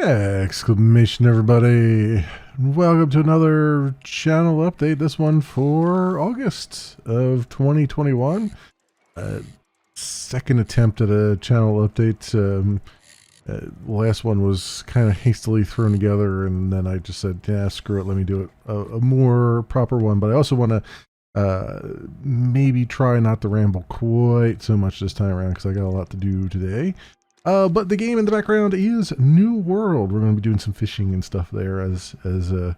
Exclamation, everybody. Welcome to another channel update. This one for August of 2021. Second attempt at a channel update. Last one was kind of hastily thrown together, and then I just said, yeah, screw it, let me do it a more proper one. But I also want to maybe try not to ramble quite so much this time around, because I got a lot to do today. But the game in the background is New World. We're going to be doing some fishing and stuff there as I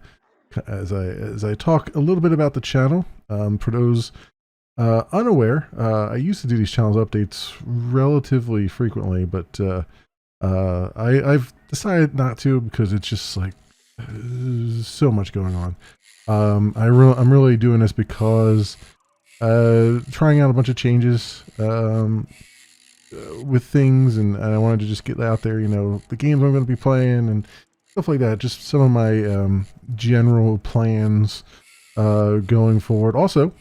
talk a little bit about the channel. For those unaware, I used to do these channels updates relatively frequently, but I've decided not to because it's just like so much going on. I'm really doing this because trying out a bunch of changes. With things, and I wanted to just get out there, you know, the games I'm going to be playing and stuff like that. Just some of my general plans going forward. Also,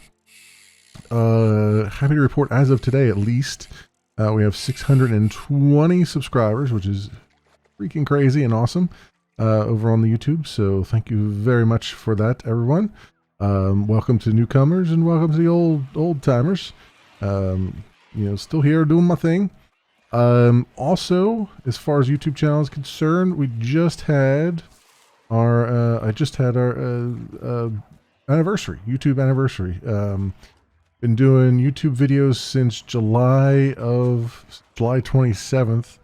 happy to report, as of today at least, we have 620 subscribers, which is freaking crazy and awesome, over on the YouTube. So thank you very much for that, everyone. Welcome to newcomers and welcome to the old timers. You know, still here doing my thing. Also, as far as YouTube channel is concerned, we just had our anniversary, YouTube anniversary. Been doing YouTube videos since July 27th,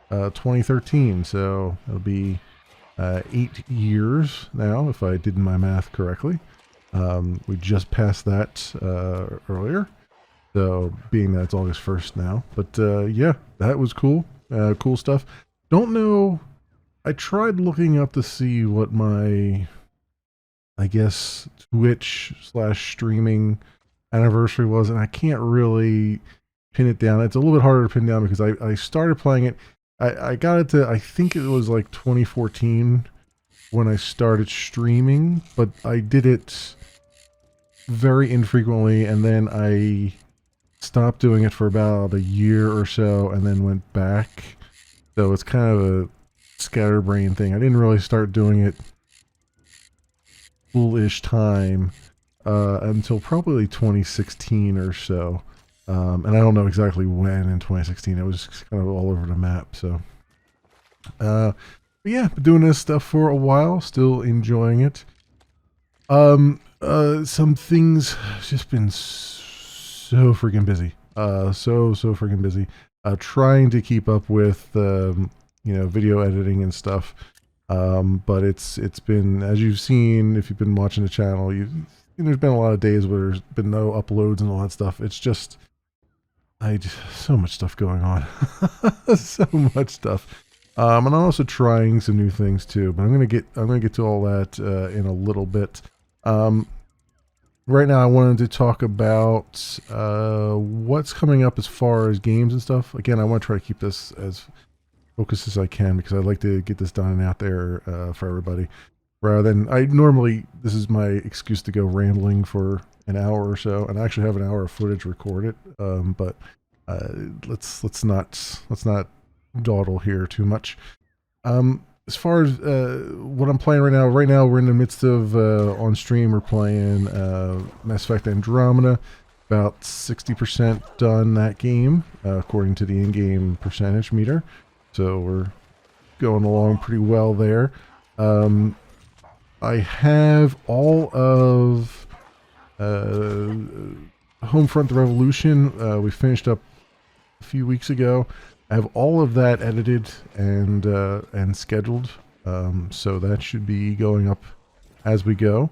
2013. So it'll be 8 years now, if I did my math correctly. We just passed that earlier. So, being that it's August 1st now. But, yeah, that was cool. Cool stuff. Don't know. I tried looking up to see what my, I guess, Twitch/streaming anniversary was, and I can't really pin it down. It's a little bit harder to pin down because I started playing it. I got it to, I think it was like 2014 when I started streaming, but I did it very infrequently, and then I stopped doing it for about a year or so and then went back. So it's kind of a scatterbrain thing. I didn't really start doing it full-ish time until probably 2016 or so. And I don't know exactly when in 2016. It was kind of all over the map. So, but yeah, been doing this stuff for a while, still enjoying it. Some things just been so freaking busy. So freaking busy. Trying to keep up with, you know, video editing and stuff. But it's been, as you've seen, if you've been watching the channel, there's been a lot of days where there's been no uploads and all that stuff. It's just, so much stuff going on. So much stuff. And I'm also trying some new things too, but I'm gonna get to all that in a little bit. Right now I wanted to talk about what's coming up as far as games and stuff. Again, I want to try to keep this as focused as I can because I'd like to get this done and out there for everybody. Rather than, this is my excuse to go rambling for an hour or so, and I actually have an hour of footage recorded. But let's not dawdle here too much. As far as what I'm playing right now we're in the midst of, on stream, we're playing Mass Effect Andromeda. About 60% done that game, according to the in-game percentage meter. So we're going along pretty well there. I have all of Homefront: The Revolution. We finished up a few weeks ago. I have all of that edited and scheduled, so that should be going up as we go.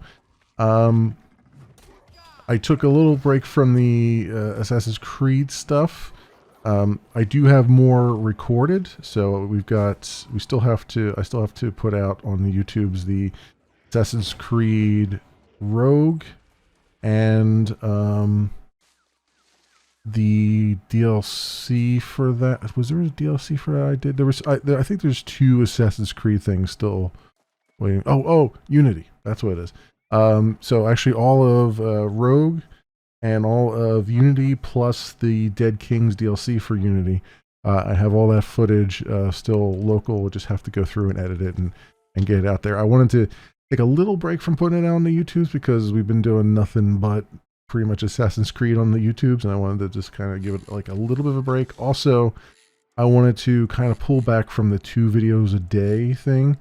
I took a little break from the Assassin's Creed stuff. I do have more recorded, so I still have to put out on the YouTubes the Assassin's Creed Rogue and the DLC for that. Was there a DLC for that I did? There was. I think there's 2 Assassin's Creed things still waiting. Oh, Unity. That's what it is. So actually all of Rogue and all of Unity plus the Dead Kings DLC for Unity I have all that footage still local. We'll just have to go through and edit it and get it out there. I wanted to take a little break from putting it out on the YouTubes because we've been doing nothing but pretty much Assassin's Creed on the YouTubes, and I wanted to just kind of give it like a little bit of a break. Also, I wanted to kind of pull back from the 2 videos a day thing.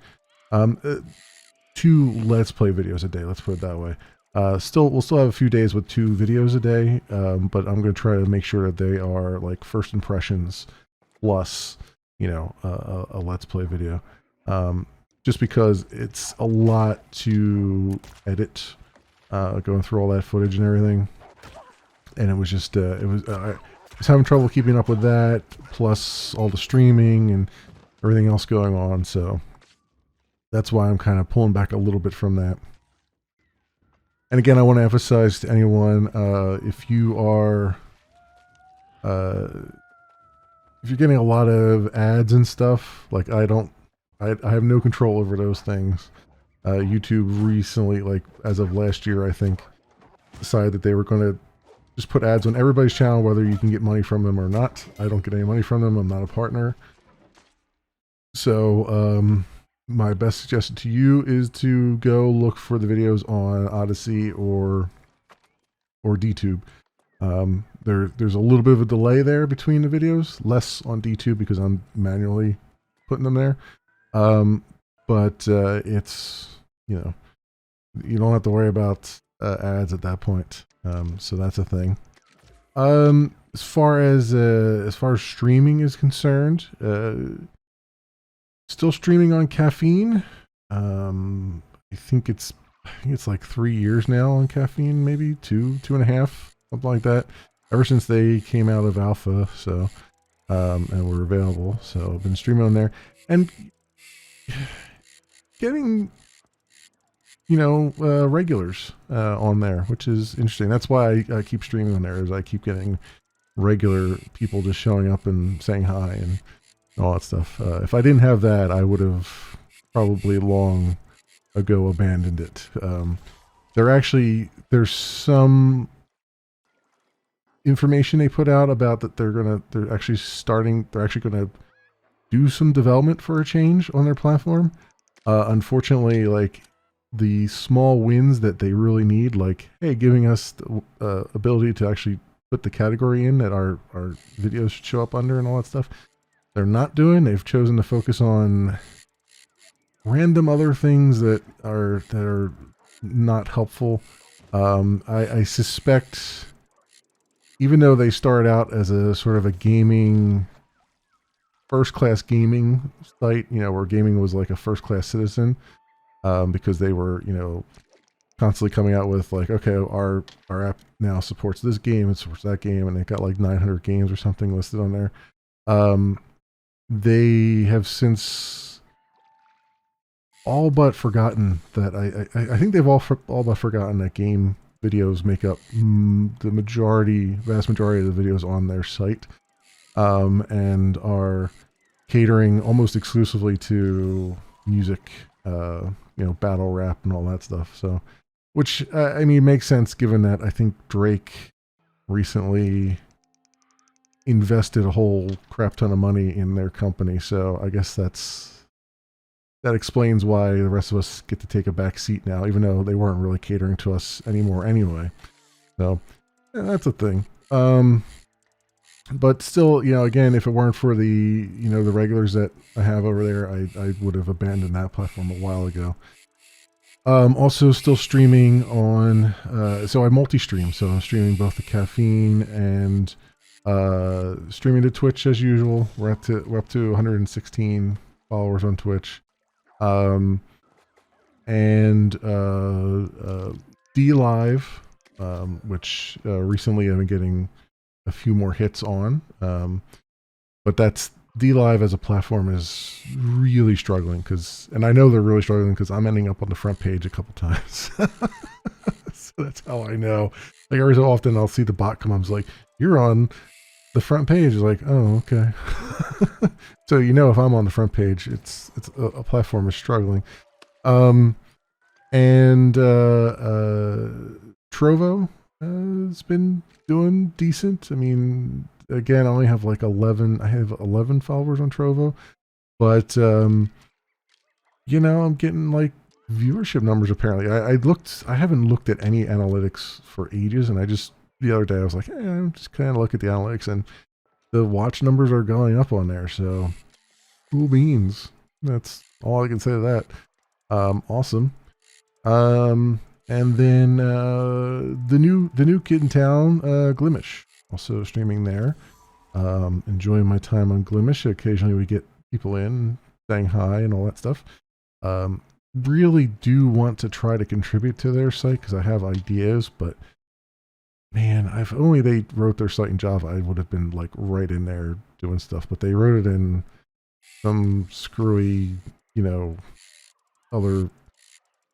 2 Let's Play videos a day, let's put it that way. We'll still have a few days with 2 videos a day, but I'm going to try to make sure that they are like first impressions plus, you know, a Let's Play video. Just because it's a lot to edit, going through all that footage and everything. And it was just, I was having trouble keeping up with that, plus all the streaming and everything else going on, so that's why I'm kind of pulling back a little bit from that. And again, I want to emphasize to anyone, if you are, if you're getting a lot of ads and stuff, like I have no control over those things. YouTube recently, like as of last year, I think, decided that they were going to just put ads on everybody's channel, whether you can get money from them or not. I don't get any money from them. I'm not a partner. So, my best suggestion to you is to go look for the videos on Odyssey or DTube. There's a little bit of a delay there between the videos, less on DTube because I'm manually putting them there. But it's, you know, you don't have to worry about ads at that point. So that's a thing. As far as streaming is concerned, still streaming on Caffeine. I think it's like 3 years now on Caffeine, maybe 2.5, something like that. Ever since they came out of alpha, so and were available, so I've been streaming on there and getting, you know, regulars on there, which is interesting. That's why I keep streaming on there, is I keep getting regular people just showing up and saying hi and all that stuff. If I didn't have that, I would have probably long ago abandoned it. There's some information they put out about that they're actually gonna do some development for a change on their platform. Unfortunately, like the small wins that they really need, like, hey, giving us the ability to actually put the category in that our videos should show up under and all that stuff, they're not doing. They've chosen to focus on random other things that are not helpful. I suspect, even though they started out as a sort of a gaming, first-class gaming site, you know, where gaming was like a first-class citizen, because they were, you know, constantly coming out with like, okay, our app now supports this game, it supports that game, and they got like 900 games or something listed on there. They have since all but forgotten that I think they've all but forgotten that game videos make up the vast majority of the videos on their site, and are catering almost exclusively to music, you know, battle rap and all that stuff. So, which I mean makes sense given that I think Drake recently invested a whole crap ton of money in their company. So I guess that explains why the rest of us get to take a back seat now, even though they weren't really catering to us anymore anyway. So yeah, that's a thing. But still, you know, again, if it weren't for the, you know, the regulars that I have over there, I would have abandoned that platform a while ago. Also still streaming on, so I multi-stream, so I'm streaming both the Caffeine and streaming to Twitch as usual. We're up to 116 followers on Twitch. And D Live, which recently I've been getting a few more hits on. But that's D Live as a platform is really struggling and I know they're really struggling because I'm ending up on the front page a couple times. So that's how I know. Like every so often I'll see the bot come up, it's like, you're on the front page. Is like, oh, okay. So you know, if I'm on the front page, it's a platform is struggling. And Trovo has been doing decent. I mean, again, I only have like 11. I have 11 followers on Trovo, but you know, I'm getting like viewership numbers. Apparently, I haven't looked at any analytics for ages, and I just the other day I was like, I'm just kind of look at the analytics, and the watch numbers are going up on there. So cool beans. That's all I can say to that. Awesome. And then the new kid in town, Glimish, also streaming there. Enjoying my time on Glimish. Occasionally we get people in saying hi and all that stuff. Really do want to try to contribute to their site because I have ideas, but man, if only they wrote their site in Java, I would have been like right in there doing stuff. But they wrote it in some screwy, you know, other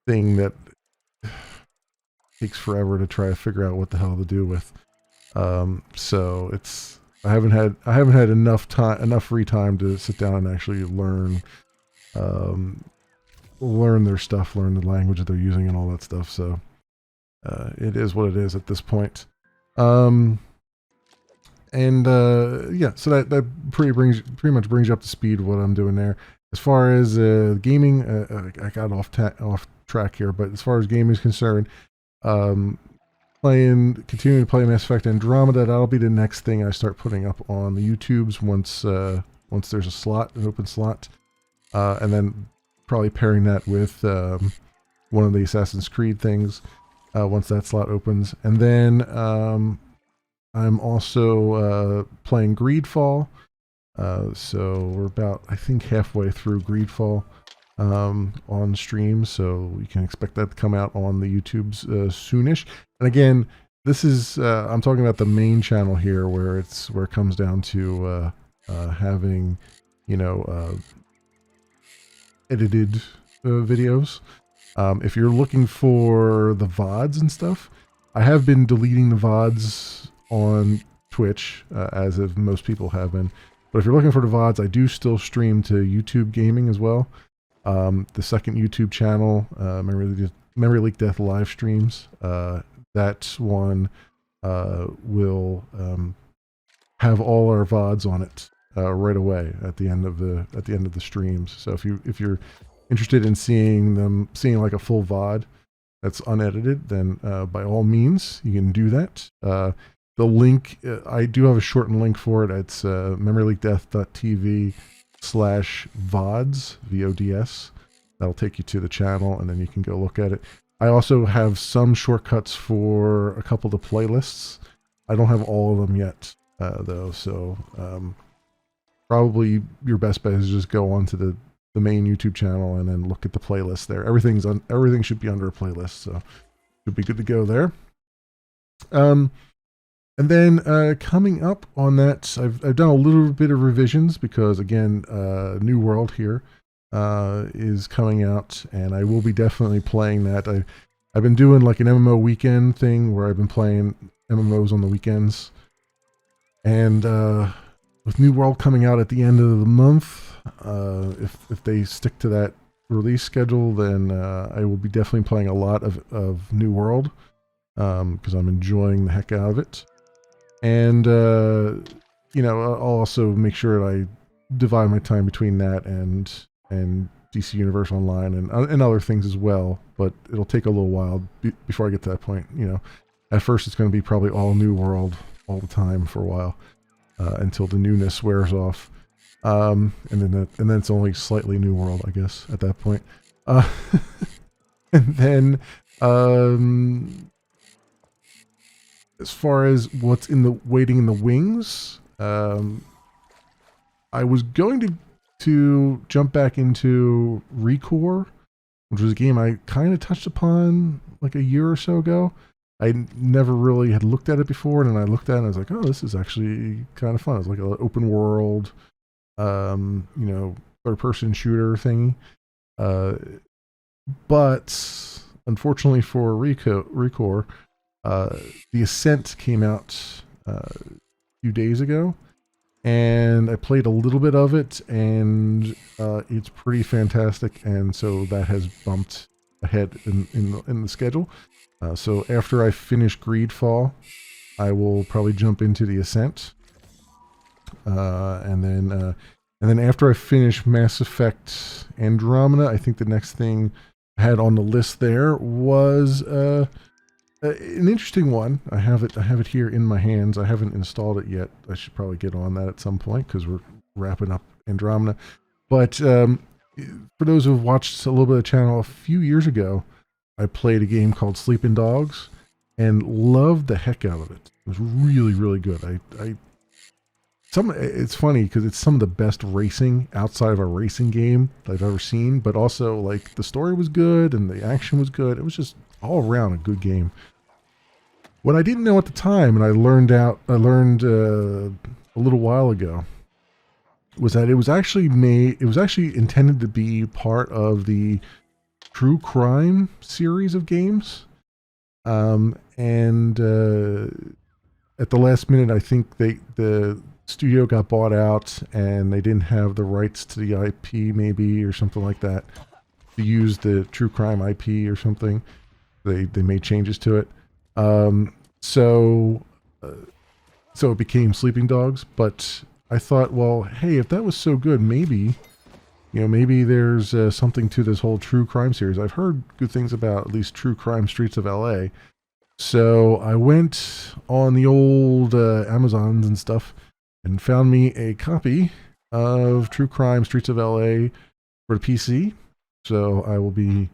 thing that takes forever to try to figure out what the hell to do with. So it's I haven't had enough free time to sit down and actually learn their stuff, learn the language that they're using and all that stuff. So it is what it is at this point. Yeah, so that pretty much brings you up to speed with what I'm doing there. As far as gaming, I got off track here, but as far as gaming is concerned, continuing to play Mass Effect Andromeda. That'll be the next thing I start putting up on the YouTubes once there's an open slot, and then probably pairing that with one of the Assassin's Creed things once that slot opens, and then I'm also playing Greedfall. So we're about, I think, halfway through Greedfall on stream, so you can expect that to come out on the YouTubes soonish. And again, this is I'm talking about the main channel here, where it comes down to having, you know, edited videos. If you're looking for the VODs and stuff, I have been deleting the VODs on Twitch, as if most people have been. But if you're looking for the VODs, I do still stream to YouTube Gaming as well. The second YouTube channel, Memory Leak Death live streams. That one will have all our VODs on it right away at the end of the streams. So if you're interested in seeing like a full VOD that's unedited, then by all means you can do that. The link, I do have a shortened link for it. It's memoryleakdeath.tv/VODs, VODS. That'll take you to the channel, and then you can go look at it. I also have some shortcuts for a couple of the playlists. I don't have all of them yet, though, so probably your best bet is just go onto the main YouTube channel and then look at the playlist there. Everything should be under a playlist, so should be good to go there. And then coming up on that, I've done a little bit of revisions because, again, New World here is coming out, and I will be definitely playing that. I've been doing like an MMO weekend thing where I've been playing MMOs on the weekends, and with New World coming out at the end of the month, if they stick to that release schedule, then I will be definitely playing a lot of New World because I'm enjoying the heck out of it. And, you know, I'll also make sure that I divide my time between that and DC Universe Online and other things as well. But it'll take a little while before I get to that point. You know, at first it's going to be probably all New World all the time for a while until the newness wears off. And then it's only slightly New World, I guess, at that point. And then, as far as what's waiting in the wings, I was going to jump back into Recore, which was a game I kind of touched upon like a year or so ago. I never really had looked at it before, and then I looked at it and I was like, oh, this is actually kind of fun. It's like an open world, you know, third-person shooter thingy. But unfortunately for Recore, The Ascent came out a few days ago, and I played a little bit of it, and it's pretty fantastic, and so that has bumped ahead in the schedule. So after I finish Greedfall, I will probably jump into The Ascent, And then after I finish Mass Effect Andromeda, I think the next thing I had on the list there was an interesting one. I have it here in my hands. I haven't installed it yet. I should probably get on that at some point because we're wrapping up Andromeda. But for those who've watched a little bit of the channel, a few years ago, I played a game called Sleeping Dogs and loved the heck out of it. It was really, really good. It's funny because it's some of the best racing outside of a racing game that I've ever seen, but also like the story was good and the action was good. It was just all around a good game. What I didn't know at the time, and I learned a little while ago, was that it was actually intended to be part of the true crime series of games. And at the last minute, I think the studio got bought out and they didn't have the rights to the IP, maybe, or something like that, to use the true crime IP or something. They made changes to it. So it became Sleeping Dogs. But I thought, well, hey, if that was so good, maybe there's something to this whole true crime series. I've heard good things about at least True Crime Streets of LA. So I went on the old Amazons and stuff and found me a copy of True Crime Streets of LA for the PC. So I will be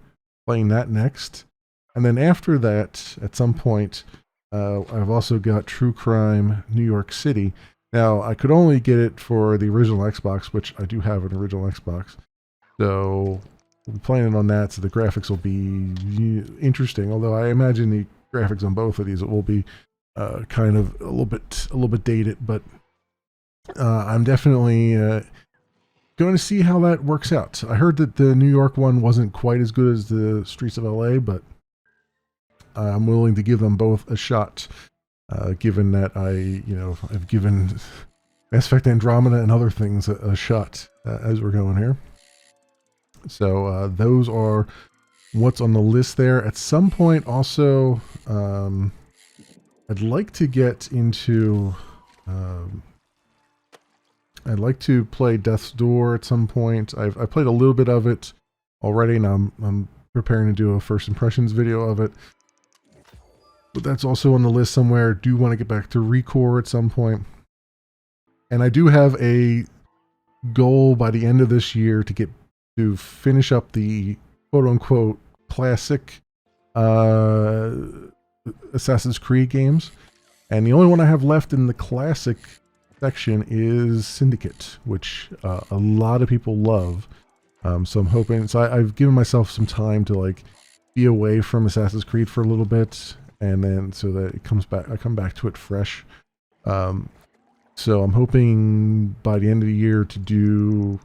playing that next. And then after that, at some point, I've also got True Crime New York City. Now, I could only get it for the original Xbox, which I do have an original Xbox. So I'm planning on that, so the graphics will be interesting. Although I imagine the graphics on both of these will be kind of a little bit dated, but I'm definitely going to see how that works out. I heard that the New York one wasn't quite as good as the Streets of LA, but I'm willing to give them both a shot, given that I've given Mass Effect Andromeda and other things a shot as we're going here. So those are what's on the list there. At some point, also, I'd like to get into. I'd like to play Death's Door at some point. I played a little bit of it already, and I'm preparing to do a first impressions video of it. But that's also on the list somewhere. Do want to get back to Recore at some point. And I do have a goal by the end of this year to finish up the quote-unquote classic Assassin's Creed games. And the only one I have left in the classic section is Syndicate, which a lot of people love. So I'm hoping... So I've given myself some time to be away from Assassin's Creed for a little bit, and then so that it comes back, I come back to it fresh. So I'm hoping by the end of the year to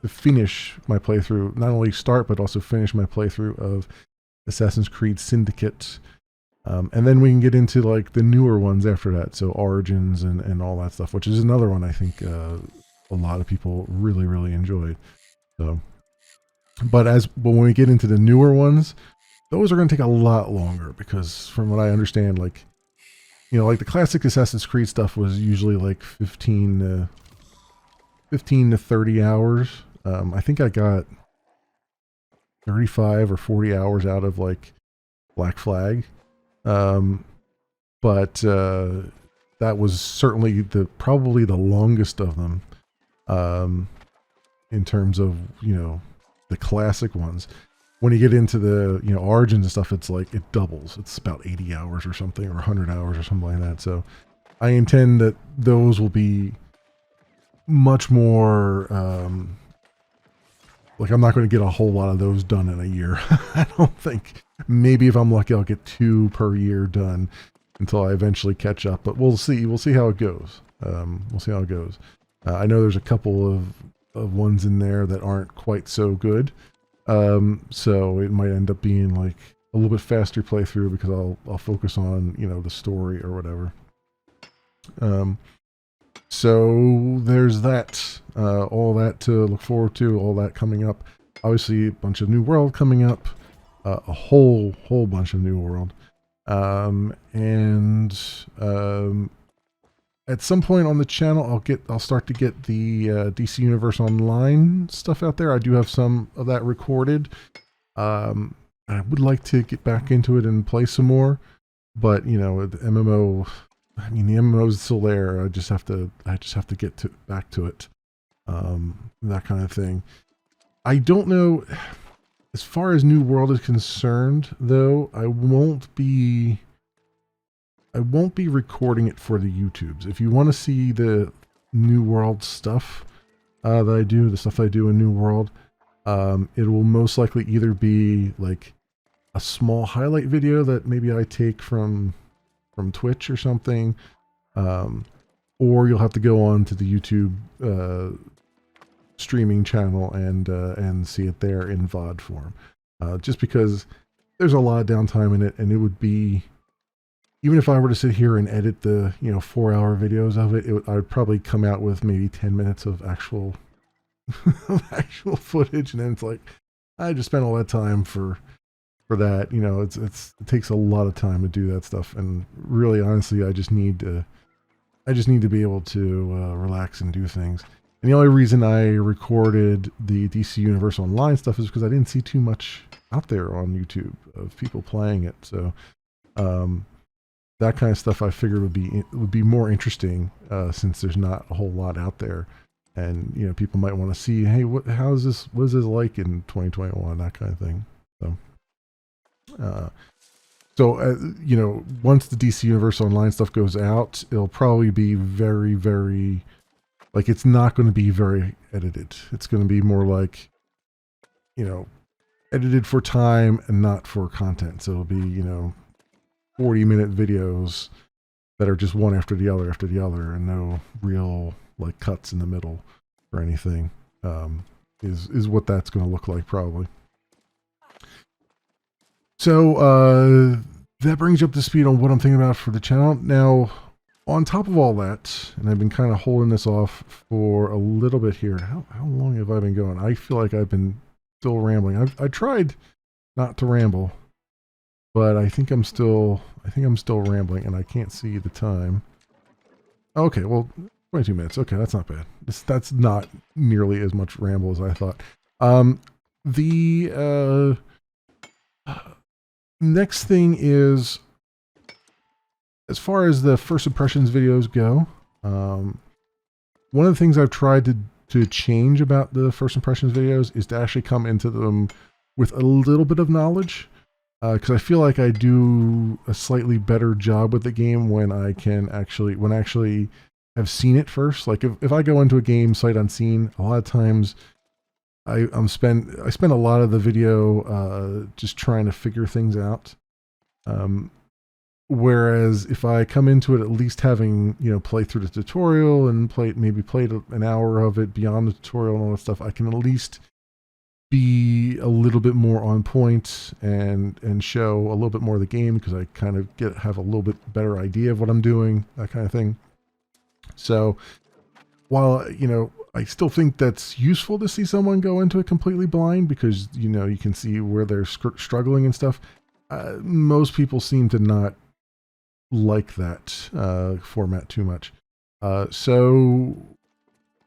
finish my playthrough, not only start but also finish my playthrough of Assassin's Creed Syndicate, and then we can get into the newer ones after that. So Origins and all that stuff, which is another one I think a lot of people really, really enjoyed. So, but when we get into the newer ones, those are going to take a lot longer because, from what I understand, the classic Assassin's Creed stuff was usually 15 to 30 hours. I think I got 35 or 40 hours out of Black Flag. But that was certainly probably the longest of them, in terms of, the classic ones. When you get into the, Origins and stuff, it's it doubles. It's about 80 hours or something, or 100 hours or something like that. So I intend that those will be much more, I'm not going to get a whole lot of those done in a year. I don't think. Maybe if I'm lucky, I'll get 2 per year done until I eventually catch up. But we'll see. We'll see how it goes. We'll see how it goes. I know there's a couple of ones in there that aren't quite so good. So it might end up being a little bit faster playthrough because I'll focus on, the story or whatever. So there's that, all that to look forward to, all that coming up. Obviously a bunch of New World coming up, a whole bunch of New World. at some point on the channel, I'll start to get the DC Universe Online stuff out there. I do have some of that recorded. I would like to get back into it and play some more, but you know, the MMO. I mean, the MMO is still there. I just have to get back to it. That kind of thing. I don't know. As far as New World is concerned, though, I won't be recording it for the YouTubes. If you want to see the New World stuff that I do, the stuff I do in New World, it will most likely either be like a small highlight video that maybe I take from Twitch or something, or you'll have to go on to the YouTube streaming channel and see it there in VOD form. Just because there's a lot of downtime in it, and it would be, even if I were to sit here and edit the 4-hour videos of it, I would probably come out with maybe 10 minutes of actual actual footage, and then it's like I just spent all that time for that. It takes a lot of time to do that stuff, and really honestly I just need to be able to relax and do things. And the only reason I recorded the DC Universe Online stuff is because I didn't see too much out there on YouTube of people playing it. So that kind of stuff I figured would be more interesting, since there's not a whole lot out there, and people might want to see, hey, what is this like in 2021, that kind of thing. So once the DC Universe Online stuff goes out, it'll probably be very, very, like, it's not going to be very edited. It's going to be more like, edited for time and not for content. So it'll be, 40-minute videos that are just one after the other, and no real like cuts in the middle or anything. Is what that's going to look like probably. So that brings you up to speed on what I'm thinking about for the channel. Now, on top of all that, and I've been kind of holding this off for a little bit here. How long have I been going? I feel like I've been still rambling. I tried not to ramble, but I think I'm still rambling, and I can't see the time. Okay, well, 22 minutes. Okay, that's not bad. That's not nearly as much ramble as I thought. The next thing is, as far as the first impressions videos go, one of the things I've tried to change about the first impressions videos is to actually come into them with a little bit of knowledge. Because I feel like I do a slightly better job with the game when I actually have seen it first. Like if I go into a game sight unseen, a lot of times I spend a lot of the video just trying to figure things out. Whereas if I come into it at least having played through the tutorial and played an hour of it beyond the tutorial and all that stuff, I can at least be a little bit more on point and show a little bit more of the game, because I kind of have a little bit better idea of what I'm doing, that kind of thing. So while I still think that's useful to see someone go into it completely blind, because you can see where they're struggling and stuff, most people seem to not like that format too much. So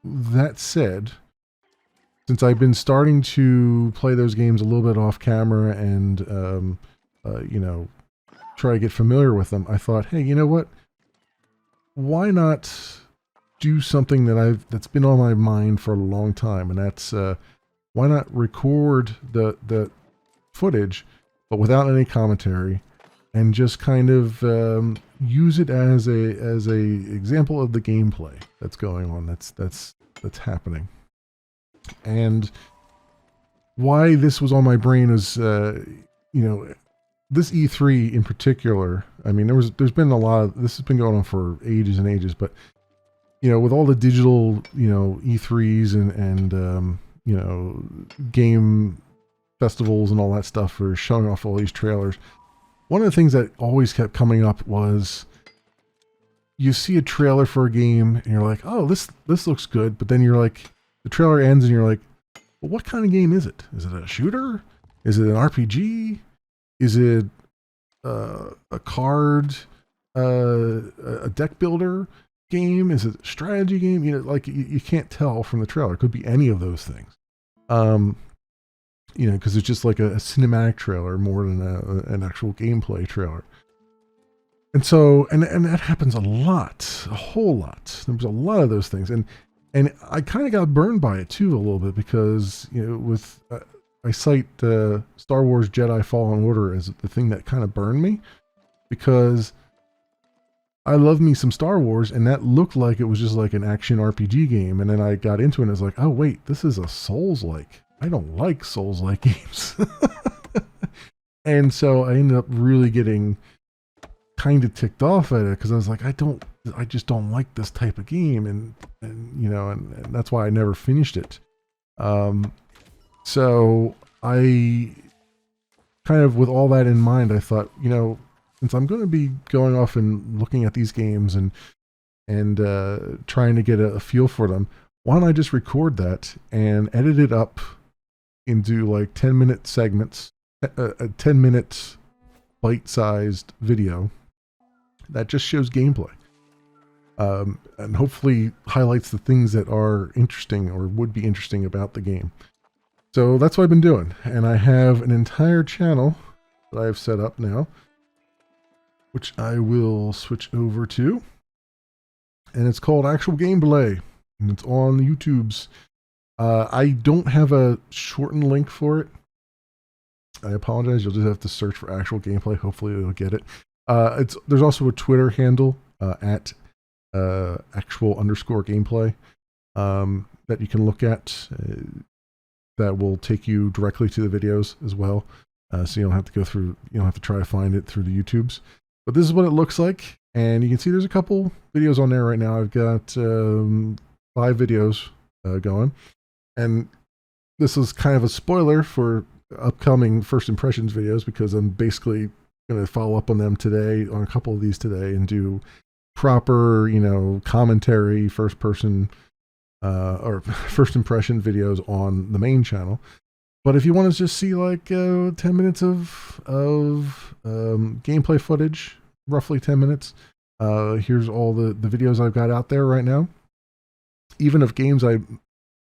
that said, since I've been starting to play those games a little bit off camera and, try to get familiar with them, I thought, hey, you know what? Why not do something that's been on my mind for a long time? And that's, why not record the footage, but without any commentary, and just kind of use it as a example of the gameplay that's going on, that's happening. And why this was on my brain is, this E3 in particular. I mean, there's been a lot of this has been going on for ages and ages, but with all the digital, E3s and game festivals and all that stuff for showing off all these trailers, one of the things that always kept coming up was, you see a trailer for a game and you're like, oh, this looks good, but then you're like, the trailer ends and you're like, well, what kind of game is it? Is it a shooter? Is it an RPG? Is it a card, a deck builder? game? Is it a strategy game? You know, like you can't tell from the trailer. It could be any of those things. You know, because it's just like a cinematic trailer more than an actual gameplay trailer. And so, and that happens a lot, a whole lot. There's a lot of those things, and I kind of got burned by it too a little bit because, you know, with I cite Star Wars Jedi Fallen Order as the thing that kind of burned me, because I love me some Star Wars, and that looked like it was just like an action RPG game, and then I got into it and I was like, oh wait, this is a Souls-like. I don't like Souls-like games. And so I ended up really getting kind of ticked off at it because I was like, I just don't like this type of game, and you know, and that's why I never finished it. So I kind of, with all that in mind, I thought, you know, since I'm going to be going off and looking at these games and trying to get a feel for them, why don't I just record that and edit it up into like 10-minute segments, a 10-minute bite-sized video that just shows gameplay, and hopefully highlights the things that are interesting or would be interesting about the game. So that's what I've been doing, and I have an entire channel that I've set up now, which I will switch over to, and it's called Actual Gameplay, and it's on YouTube's. I don't have a shortened link for it. I apologize. You'll just have to search for Actual Gameplay. Hopefully you'll get it. There's also a Twitter handle at actual_gameplay that you can look at. That will take you directly to the videos as well. So you don't have to go through, you don't have to try to find it through the YouTubes. But this is what it looks like. And you can see there's a couple videos on there right now. I've got 5 videos going. And this is kind of a spoiler for upcoming first impressions videos, because I'm basically going to follow up on them today, on a couple of these today, and do proper, you know, commentary, first person or first impression videos on the main channel. But if you want to just see like 10 minutes of gameplay footage, roughly 10 minutes, here's all the videos I've got out there right now. Even of games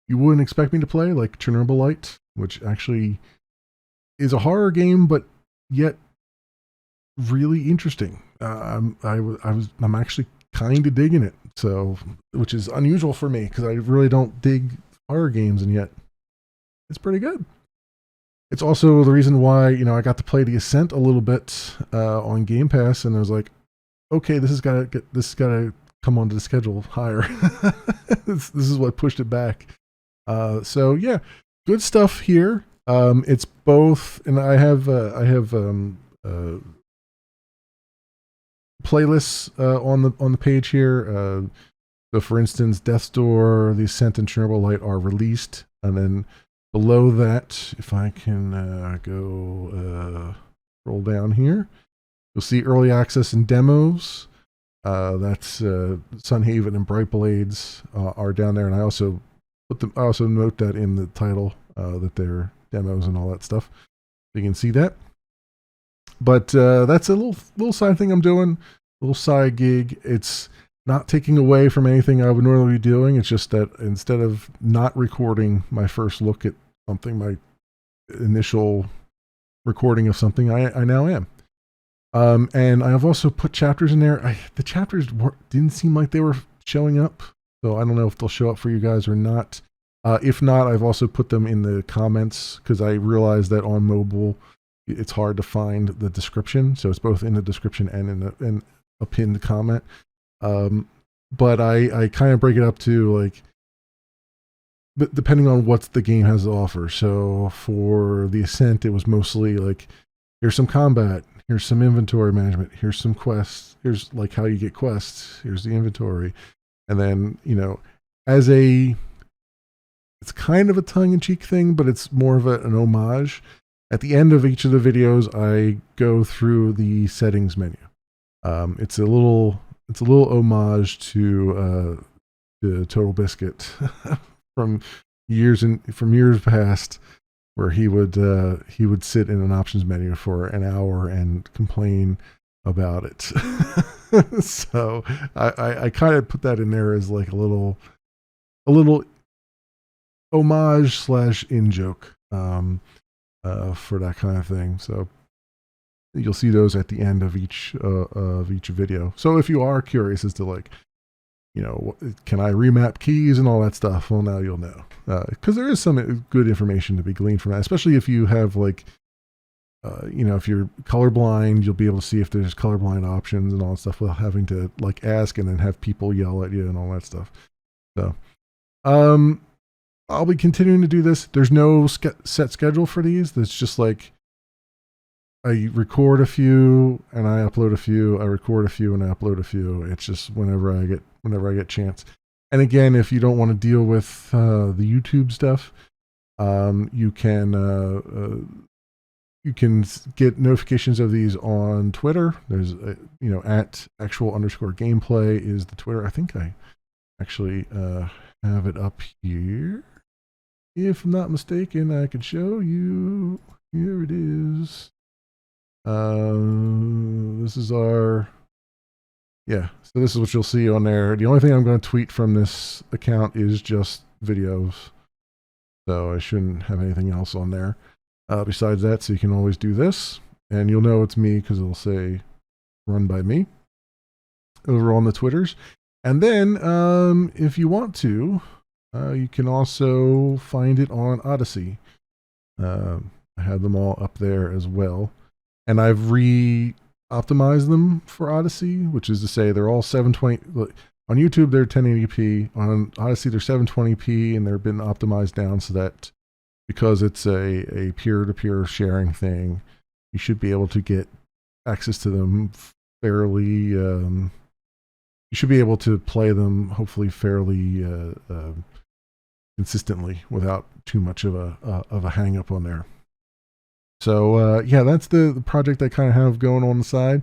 you wouldn't expect me to play, like Chernobyl, which actually is a horror game, but yet really interesting. I'm actually kind of digging it. So, which is unusual for me because I really don't dig horror games, and yet it's pretty good. It's also the reason why, you know, I got to play The Ascent a little bit on Game Pass, and I was like, okay, this has got to come onto the schedule higher. This is what pushed it back. So yeah, good stuff here. It's both, and I have playlists on the page here. So for instance, Death's Door, The Ascent, and Chernobyl are released, and then below that, if I can go roll down here, you'll see early access and demos. That's Sunhaven and Bright Blades are down there, and I also note that in the title that they're demos and all that stuff. So you can see that. But that's a little side thing I'm doing, a little side gig. It's not taking away from anything I would normally be doing. It's just that instead of not recording my first look at something, my initial recording of something, I now am. And I've also put chapters in there. The chapters didn't seem like they were showing up, so I don't know if they'll show up for you guys or not. If not, I've also put them in the comments, because I realized that on mobile it's hard to find the description, so it's both in the description and in a pinned comment. But I kind of break it up to, like, depending on what the game has to offer. So for The Ascent, it was mostly like, here's some combat, here's some inventory management, here's some quests, here's like how you get quests, here's the inventory. And then, you know, it's kind of a tongue-in-cheek thing, but it's more of an homage. At the end of each of the videos, I go through the settings menu. It's a little homage to Total Biscuit from years past, where he would sit in an options menu for an hour and complain about it. So I kind of put that in there as like a little homage slash in joke for that kind of thing. So you'll see those at the end of each video. So if you are curious as to like, you know, can I remap keys and all that stuff? Well, now you'll know, because there is some good information to be gleaned from that, especially if you have like, you know, if you're colorblind, you'll be able to see if there's colorblind options and all that stuff without having to like ask and then have people yell at you and all that stuff. So, I'll be continuing to do this. There's no set schedule for these. It's just like I record a few and I upload a few. I record a few and I upload a few. It's just whenever I get chance. And again, if you don't want to deal with the YouTube stuff, you can get notifications of these on Twitter. There's you know, at @actual_gameplay is the Twitter. I think I actually have it up here. If I'm not mistaken, I can show you. Here it is. This is our, yeah, so this is what you'll see on there. The only thing I'm going to tweet from this account is just videos. So I shouldn't have anything else on there. Besides that, so you can always do this. And you'll know it's me because it'll say run by me over on the Twitters. And then if you want to, you can also find it on Odyssey. I have them all up there as well. And I've re-optimized them for Odyssey, which is to say they're all 720. On YouTube, they're 1080p. On Odyssey, they're 720p, and they're been optimized down so that because it's a peer-to-peer sharing thing, you should be able to get access to them fairly. You should be able to play them hopefully fairly consistently without too much of a hang-up on there. So yeah, that's the project I kind of have going on the side,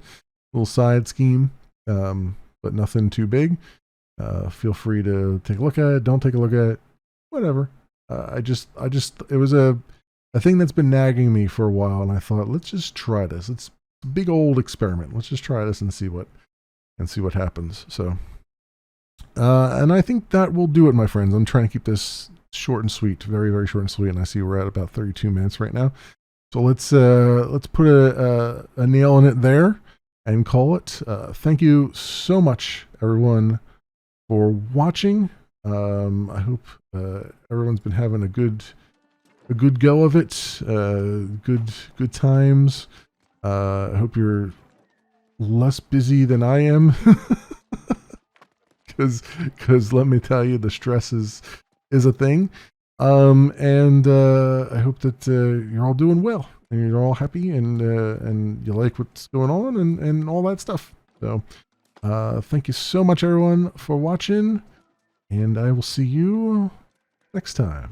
little side scheme, but nothing too big. Feel free to take a look at it. Don't take a look at it. Whatever. It was a thing that's been nagging me for a while, and I thought, let's just try this. It's a big old experiment. Let's just try this and see what happens. So, and I think that will do it, my friends. I'm trying to keep this short and sweet, very, very short and sweet. And I see we're at about 32 minutes right now. So let's put a nail in it there and call it. Thank you so much, everyone, for watching. I hope everyone's been having a good go of it. Good times. I hope you're less busy than I am, because let me tell you, the stress is a thing. And I hope that you're all doing well and you're all happy and you like what's going on and all that stuff. So thank you so much, everyone, for watching, and I will see you next time.